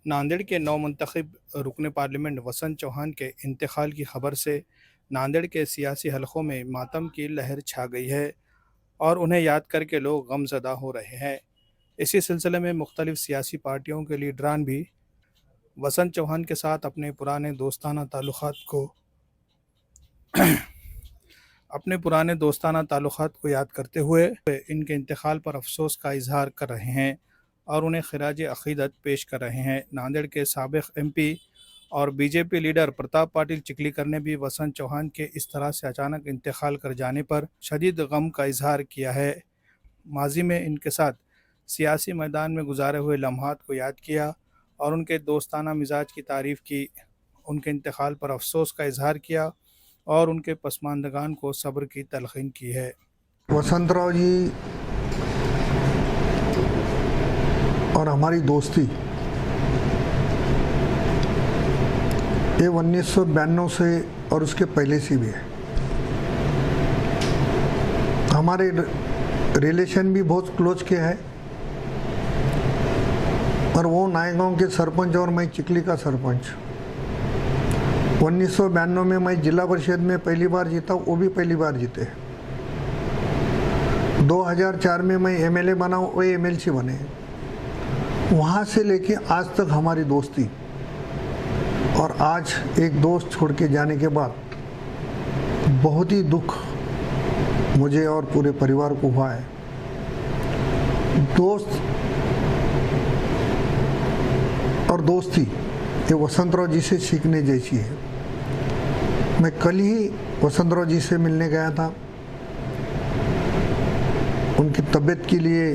नांदेड़ के नवमुंतखब रुकन पार्लियामेंट वसंत चौहान के इंतकाल की खबर से नांदेड़ के सियासी हलकों में मातम की लहर छा गई है और उन्हें याद करके लोग गमज़दा हो रहे हैं। इसी सिलसिले में मुख्तलिफ सियासी पार्टियों के लीडरान भी वसंत चौहान के साथ अपने दोस्ताना ताल्लुकात को याद करते हुए इनके इंतकाल पर अफसोस का इजहार कर रहे हैं और उन्हें खिराज अक़ीदत पेश कर रहे हैं। नांदेड़ के साबिक़ एमपी और बीजेपी लीडर प्रताप पाटिल चिखलीकर ने भी वसंत चौहान के इस तरह से अचानक इंतकाल कर जाने पर शदीद गम का इजहार किया है। माजी में इनके साथ सियासी मैदान में गुजारे हुए लम्हात को याद किया और उनके दोस्ताना मिजाज की तारीफ़ की। उनके इंतकाल पर अफसोस का इजहार किया और उनके पसमानदगान को सब्र की तलक़ीन की है। वसंतराव जी और हमारी दोस्ती ये 1992 से और उसके पहले से भी है। हमारे रिलेशन भी बहुत क्लोज के है और वो नायगांव के सरपंच और मैं चिखली का सरपंच। 1992 में मैं जिला परिषद में पहली बार जीता, वो भी पहली बार जीते। 2004 में मैं एमएलए बना, वो एमएलसी बने। वहाँ से लेके आज तक हमारी दोस्ती, और आज एक दोस्त छोड़ के जाने के बाद बहुत ही दुख मुझे और पूरे परिवार को हुआ है। दोस्त और दोस्ती ये वसंतराव जी से सीखने जैसी है। मैं कल ही वसंतराव जी से मिलने गया था, उनकी तबीयत के लिए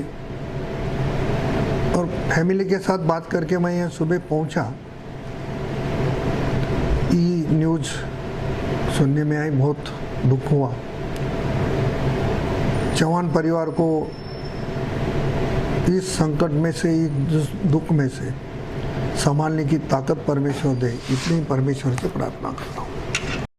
और फैमिली के साथ बात करके मैं यहाँ सुबह पहुँचा। न्यूज़ सुनने में आई, बहुत दुख हुआ। चौहान परिवार को इस संकट में से, इस दुख में से संभालने की ताकत परमेश्वर दे, इतनी परमेश्वर से प्रार्थना करता हूँ।